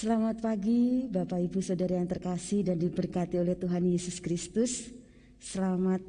Selamat pagi Bapak Ibu Saudara yang terkasih dan diberkati oleh Tuhan Yesus Kristus. Selamat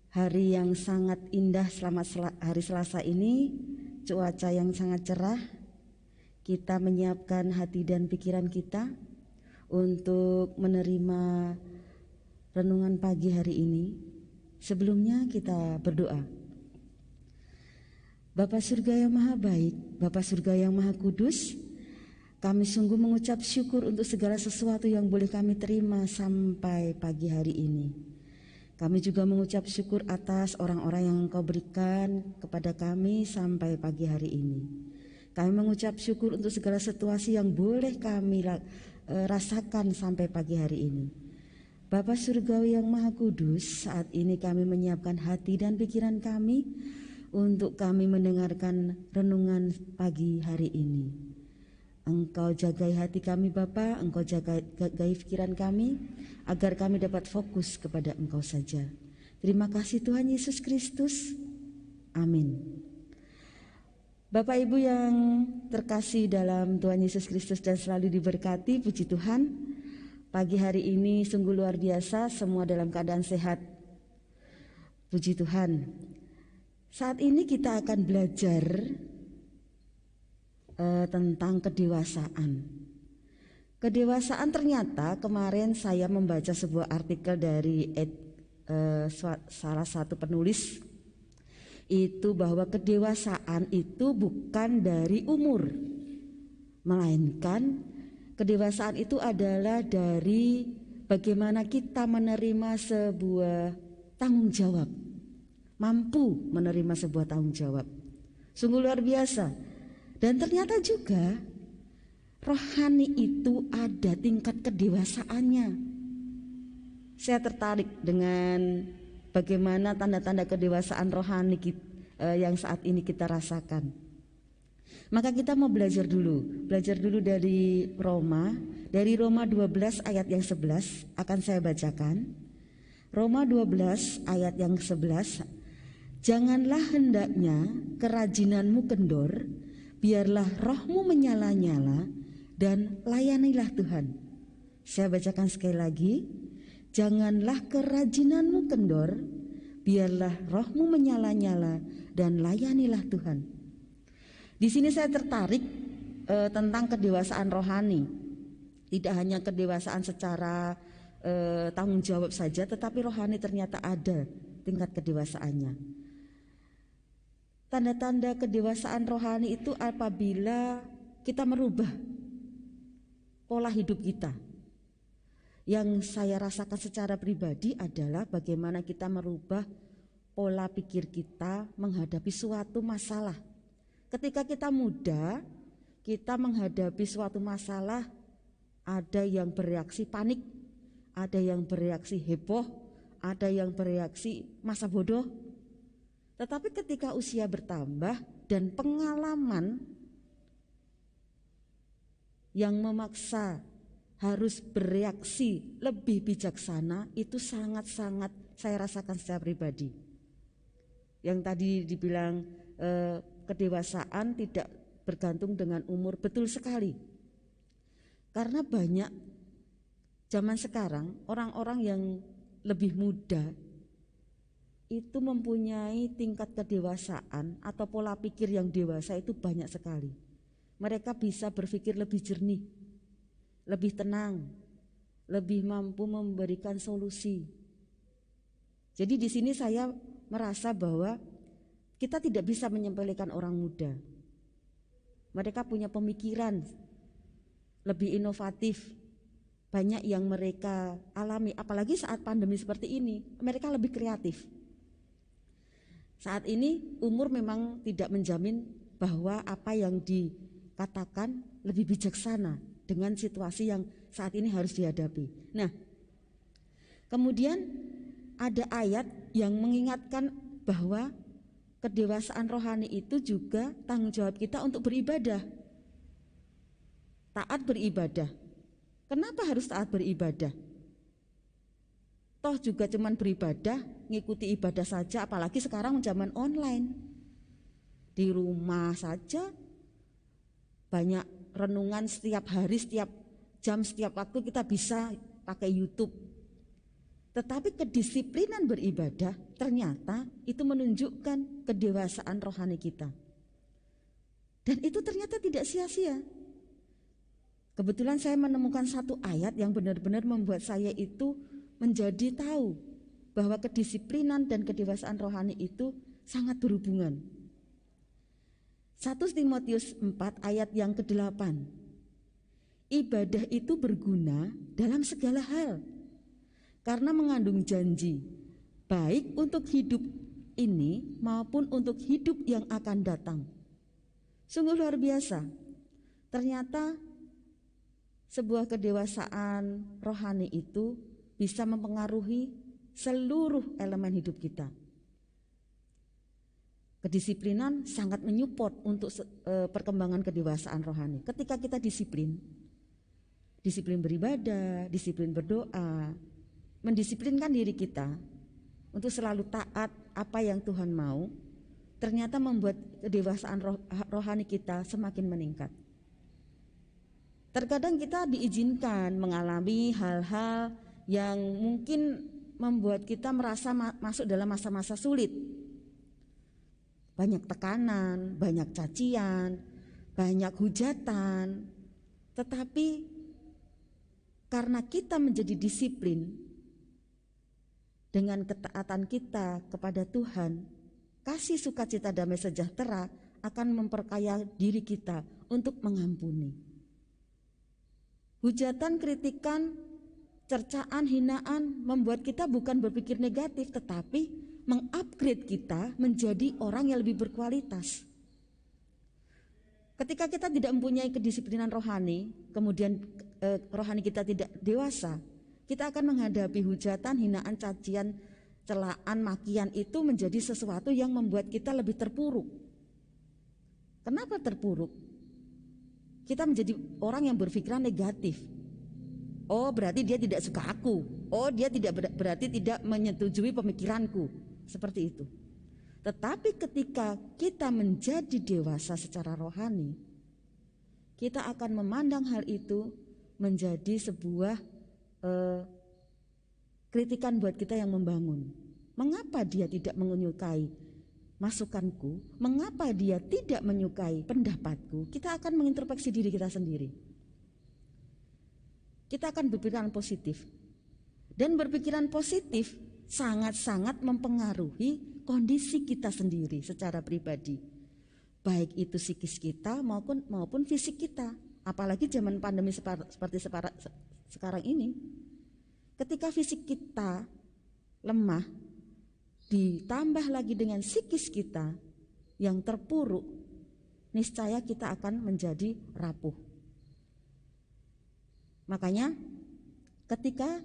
hari yang sangat indah, selamat hari Selasa ini. Cuaca yang sangat cerah. Kita menyiapkan hati dan pikiran kita untuk menerima renungan pagi hari ini. Sebelumnya kita berdoa. Bapa Surga yang Maha Baik, Bapa Surga yang Maha Kudus, kami sungguh mengucap syukur untuk segala sesuatu yang boleh kami terima sampai pagi hari ini. Kami juga mengucap syukur atas orang-orang yang Engkau berikan kepada kami sampai pagi hari ini. Kami mengucap syukur untuk segala situasi yang boleh kami rasakan sampai pagi hari ini. Bapa Surgawi yang Maha Kudus, saat ini kami menyiapkan hati dan pikiran kami untuk kami mendengarkan renungan pagi hari ini. Engkau jagai hati kami Bapa, Engkau jagai pikiran kami, agar kami dapat fokus kepada Engkau saja. Terima kasih Tuhan Yesus Kristus. Amin. Bapak Ibu yang terkasih dalam Tuhan Yesus Kristus dan selalu diberkati, puji Tuhan. Pagi hari ini sungguh luar biasa, semua dalam keadaan sehat. Puji Tuhan. Saat ini kita akan belajar tentang kedewasaan. Kedewasaan ternyata kemarin saya membaca sebuah artikel dari salah satu penulis itu bahwa kedewasaan itu bukan dari umur, melainkan kedewasaan itu adalah dari bagaimana kita menerima sebuah tanggung jawab, mampu menerima sebuah tanggung jawab. Sungguh luar biasa. Dan ternyata juga rohani itu ada tingkat kedewasaannya. Saya tertarik dengan bagaimana tanda-tanda kedewasaan rohani yang saat ini kita rasakan. Maka kita mau belajar dulu dari Roma 12 ayat yang 11 akan saya bacakan. Roma 12 ayat yang 11. Janganlah hendaknya kerajinanmu kendor, biarlah rohmu menyala-nyala dan layanilah Tuhan. Saya bacakan sekali lagi. Janganlah kerajinanmu kendor, biarlah rohmu menyala-nyala dan layanilah Tuhan. Di sini saya tertarik tentang kedewasaan rohani. Tidak hanya kedewasaan secara tanggung jawab saja, tetapi rohani ternyata ada tingkat kedewasaannya. Tanda-tanda kedewasaan rohani itu apabila kita merubah pola hidup kita. Yang saya rasakan secara pribadi adalah bagaimana kita merubah pola pikir kita menghadapi suatu masalah. Ketika kita muda, kita menghadapi suatu masalah, ada yang bereaksi panik, ada yang bereaksi heboh, ada yang bereaksi masa bodoh. Tetapi ketika usia bertambah dan pengalaman yang memaksa harus bereaksi lebih bijaksana, itu sangat-sangat saya rasakan secara pribadi. Yang tadi dibilang kedewasaan tidak bergantung dengan umur, betul sekali. Karena banyak zaman sekarang orang-orang yang lebih muda itu mempunyai tingkat kedewasaan atau pola pikir yang dewasa itu banyak sekali. Mereka bisa berpikir lebih jernih, lebih tenang, lebih mampu memberikan solusi. Jadi di sini saya merasa bahwa kita tidak bisa menyepelekan orang muda. Mereka punya pemikiran lebih inovatif. Banyak yang mereka alami, apalagi saat pandemi seperti ini, mereka lebih kreatif. Saat ini umur memang tidak menjamin bahwa apa yang dikatakan lebih bijaksana dengan situasi yang saat ini harus dihadapi. Nah, kemudian ada ayat yang mengingatkan bahwa kedewasaan rohani itu juga tanggung jawab kita untuk beribadah. Taat beribadah. Kenapa harus taat beribadah? Toh juga cuman beribadah, ngikuti ibadah saja, apalagi sekarang zaman online. Di rumah saja banyak renungan setiap hari, setiap jam, setiap waktu kita bisa pakai YouTube. Tetapi kedisiplinan beribadah ternyata itu menunjukkan kedewasaan rohani kita. Dan itu ternyata tidak sia-sia. Kebetulan saya menemukan satu ayat yang benar-benar membuat saya itu menjadi tahu bahwa kedisiplinan dan kedewasaan rohani itu sangat berhubungan. 1 Timotius 4 ayat yang ke-8. Ibadah itu berguna dalam segala hal karena mengandung janji baik untuk hidup ini maupun untuk hidup yang akan datang. Sungguh luar biasa. Ternyata sebuah kedewasaan rohani itu bisa mempengaruhi seluruh elemen hidup kita. Kedisiplinan sangat menyupport untuk perkembangan kedewasaan rohani. Ketika kita disiplin beribadah, disiplin berdoa, mendisiplinkan diri kita untuk selalu taat apa yang Tuhan mau, ternyata membuat kedewasaan rohani kita semakin meningkat. Terkadang kita diizinkan mengalami hal-hal yang mungkin membuat kita merasa masuk dalam masa-masa sulit. Banyak tekanan, banyak cacian, banyak hujatan. Tetapi karena kita menjadi disiplin dengan ketaatan kita kepada Tuhan, kasih sukacita damai sejahtera akan memperkaya diri kita untuk mengampuni. Hujatan, kritikan, cercaan, hinaan membuat kita bukan berpikir negatif, tetapi mengupgrade kita menjadi orang yang lebih berkualitas. Ketika kita tidak mempunyai kedisiplinan rohani, kemudian rohani kita tidak dewasa, kita akan menghadapi hujatan, hinaan, cacian, celaan, makian itu menjadi sesuatu yang membuat kita lebih terpuruk. Kenapa terpuruk? Kita menjadi orang yang berpikiran negatif. Oh, berarti dia tidak suka aku. Oh, dia berarti tidak menyetujui pemikiranku. Seperti itu. Tetapi ketika kita menjadi dewasa secara rohani, kita akan memandang hal itu menjadi sebuah kritikan buat kita yang membangun. Mengapa dia tidak menyukai masukanku? Mengapa dia tidak menyukai pendapatku? Kita akan mengintrospeksi diri kita sendiri. Kita akan berpikiran positif. Dan berpikiran positif sangat-sangat mempengaruhi kondisi kita sendiri secara pribadi. Baik itu psikis kita maupun fisik kita. Apalagi zaman pandemi seperti sekarang ini. Ketika fisik kita lemah, ditambah lagi dengan psikis kita yang terpuruk, niscaya kita akan menjadi rapuh. Makanya ketika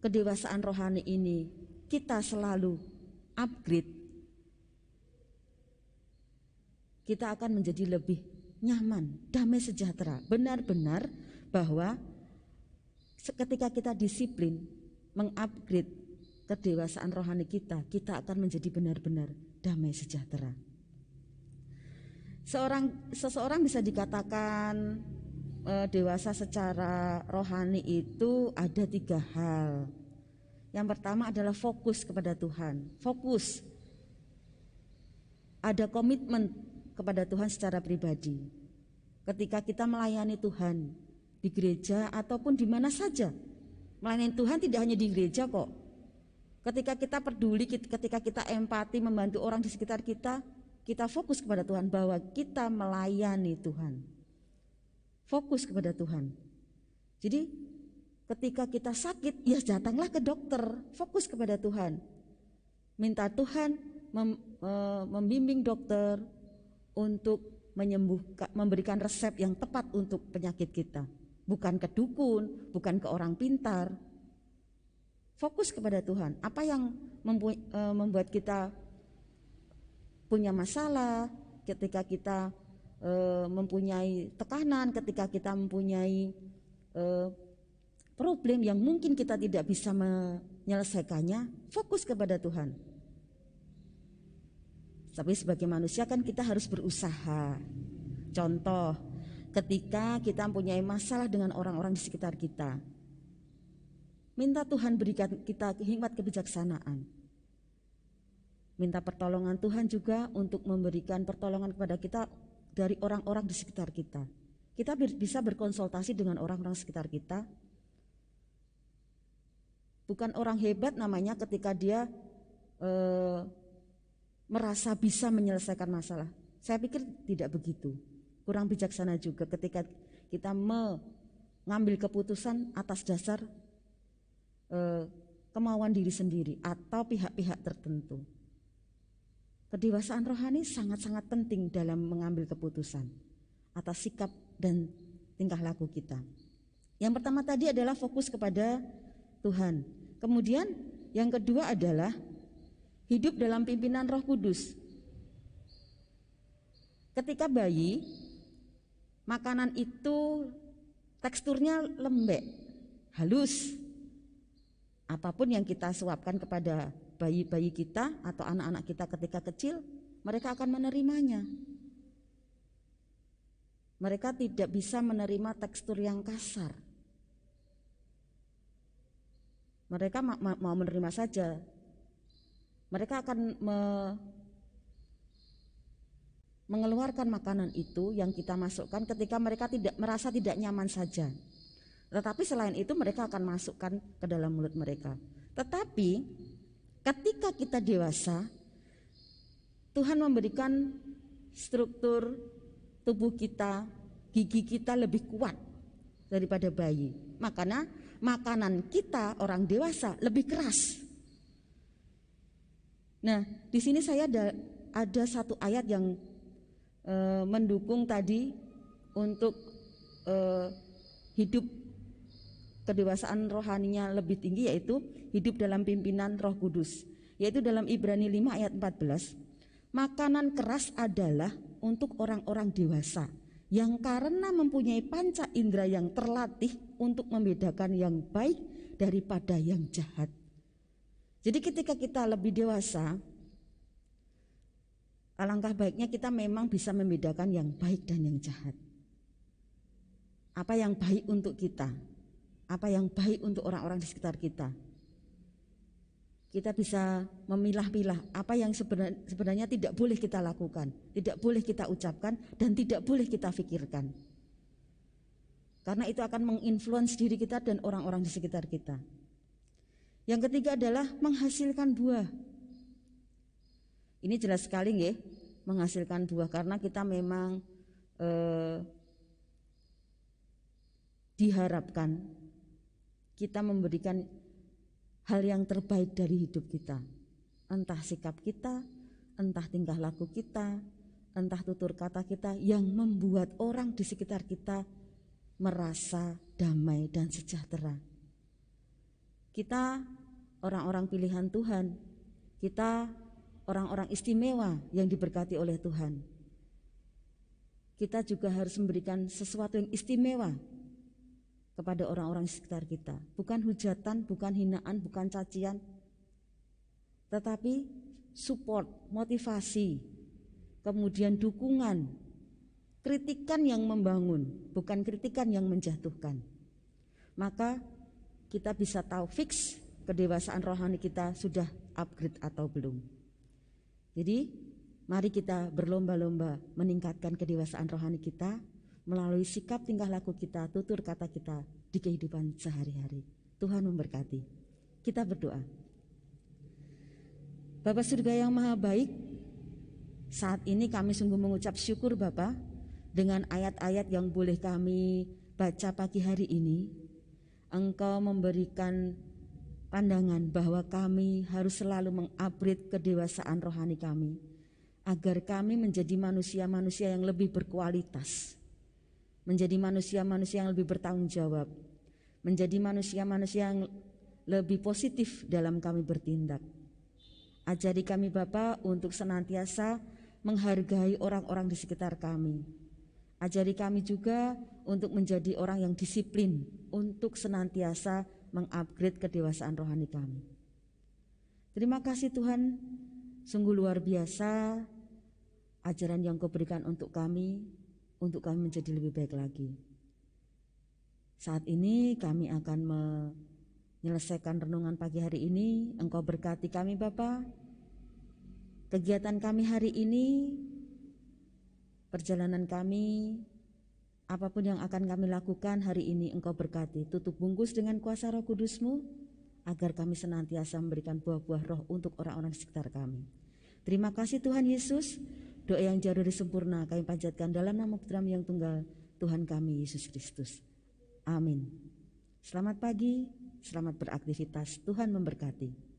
kedewasaan rohani ini kita selalu upgrade, kita akan menjadi lebih nyaman, damai sejahtera. Benar-benar bahwa ketika kita disiplin mengupgrade kedewasaan rohani kita, kita akan menjadi benar-benar damai sejahtera. Seseorang bisa dikatakan dewasa secara rohani itu ada 3 hal. Yang pertama adalah fokus kepada Tuhan. Fokus. Ada komitmen kepada Tuhan secara pribadi. Ketika kita melayani Tuhan di gereja ataupun di mana saja. Melayani Tuhan tidak hanya di gereja kok. Ketika kita peduli, ketika kita empati membantu orang di sekitar kita, kita fokus kepada Tuhan bahwa kita melayani Tuhan. Fokus kepada Tuhan. Jadi ketika kita sakit, ya datanglah ke dokter. Fokus kepada Tuhan. Minta Tuhan membimbing dokter untuk menyembuhkan, memberikan resep yang tepat untuk penyakit kita. Bukan ke dukun, bukan ke orang pintar. Fokus kepada Tuhan. Apa yang membuat kita punya masalah, ketika kita mempunyai tekanan, ketika kita mempunyai problem yang mungkin kita tidak bisa menyelesaikannya, fokus kepada Tuhan. Tapi sebagai manusia kan kita harus berusaha. Contoh, ketika kita mempunyai masalah dengan orang-orang di sekitar kita. Minta Tuhan berikan kita hikmat kebijaksanaan. Minta pertolongan Tuhan juga untuk memberikan pertolongan kepada kita dari orang-orang di sekitar kita. Kita bisa berkonsultasi dengan orang-orang sekitar kita. Bukan orang hebat namanya ketika dia merasa bisa menyelesaikan masalah. Saya pikir tidak begitu. Kurang bijaksana juga ketika kita mengambil keputusan atas dasar kemauan diri sendiri atau pihak-pihak tertentu. Kedewasaan rohani sangat-sangat penting dalam mengambil keputusan atas sikap dan tingkah laku kita. Yang pertama tadi adalah fokus kepada Tuhan. Kemudian yang kedua adalah hidup dalam pimpinan Roh Kudus. Ketika bayi, makanan itu teksturnya lembek, halus. Apapun yang kita suapkan kepada bayi-bayi kita atau anak-anak kita ketika kecil, mereka akan menerimanya. Mereka tidak bisa menerima tekstur yang kasar. Mereka mau menerima saja. Mereka akan mengeluarkan makanan itu yang kita masukkan ketika mereka merasa tidak nyaman saja. Tetapi selain itu mereka akan masukkan ke dalam mulut mereka. Tetapi ketika kita dewasa, Tuhan memberikan struktur tubuh kita, gigi kita lebih kuat daripada bayi. Makanya makanan kita orang dewasa lebih keras. Nah, di sini saya ada satu ayat yang mendukung tadi untuk hidup kedewasaan rohaninya lebih tinggi, yaitu hidup dalam pimpinan Roh Kudus, yaitu dalam Ibrani 5 ayat 14. Makanan keras adalah untuk orang-orang dewasa yang karena mempunyai panca indera yang terlatih untuk membedakan yang baik daripada yang jahat. Jadi ketika kita lebih dewasa, alangkah baiknya kita memang bisa membedakan yang baik dan yang jahat. Apa yang baik untuk kita, apa yang baik untuk orang-orang di sekitar kita. Kita bisa memilah-pilah apa yang sebenarnya tidak boleh kita lakukan, tidak boleh kita ucapkan, dan tidak boleh kita pikirkan. Karena itu akan menginfluence diri kita dan orang-orang di sekitar kita. Yang ketiga adalah menghasilkan buah. Ini jelas sekali nggih, menghasilkan buah, karena kita memang diharapkan kita memberikan hal yang terbaik dari hidup kita. Entah sikap kita, entah tingkah laku kita, entah tutur kata kita yang membuat orang di sekitar kita merasa damai dan sejahtera. Kita orang-orang pilihan Tuhan, kita orang-orang istimewa yang diberkati oleh Tuhan. Kita juga harus memberikan sesuatu yang istimewa kepada orang-orang di sekitar kita. Bukan hujatan, bukan hinaan, bukan cacian, tetapi support, motivasi, kemudian dukungan, kritikan yang membangun, bukan kritikan yang menjatuhkan. Maka kita bisa tahu fix kedewasaan rohani kita sudah upgrade atau belum. Jadi mari kita berlomba-lomba meningkatkan kedewasaan rohani kita melalui sikap tingkah laku kita, tutur kata kita di kehidupan sehari-hari. Tuhan memberkati. Kita berdoa. Bapa surga yang maha baik, saat ini kami sungguh mengucap syukur Bapa dengan ayat-ayat yang boleh kami baca pagi hari ini. Engkau memberikan pandangan bahwa kami harus selalu mengupgrade kedewasaan rohani kami, agar kami menjadi manusia-manusia yang lebih berkualitas, menjadi manusia-manusia yang lebih bertanggung jawab, menjadi manusia-manusia yang lebih positif dalam kami bertindak. Ajari kami Bapa untuk senantiasa menghargai orang-orang di sekitar kami. Ajari kami juga untuk menjadi orang yang disiplin untuk senantiasa mengupgrade kedewasaan rohani kami. Terima kasih Tuhan, sungguh luar biasa ajaran yang Kau berikan untuk kami. untuk kami menjadi lebih baik lagi. Saat ini kami akan menyelesaikan renungan pagi hari ini. Engkau berkati kami Bapa. Kegiatan kami hari ini, perjalanan kami, apapun yang akan kami lakukan hari ini Engkau berkati. Tutup bungkus dengan kuasa Roh Kudus-Mu, agar kami senantiasa memberikan buah-buah roh untuk orang-orang di sekitar kami. Terima kasih Tuhan Yesus. Doa yang jauh dari sempurna kami panjatkan dalam nama Putra-Mu yang tunggal, Tuhan kami Yesus Kristus. Amin. Selamat pagi, selamat beraktivitas, Tuhan memberkati.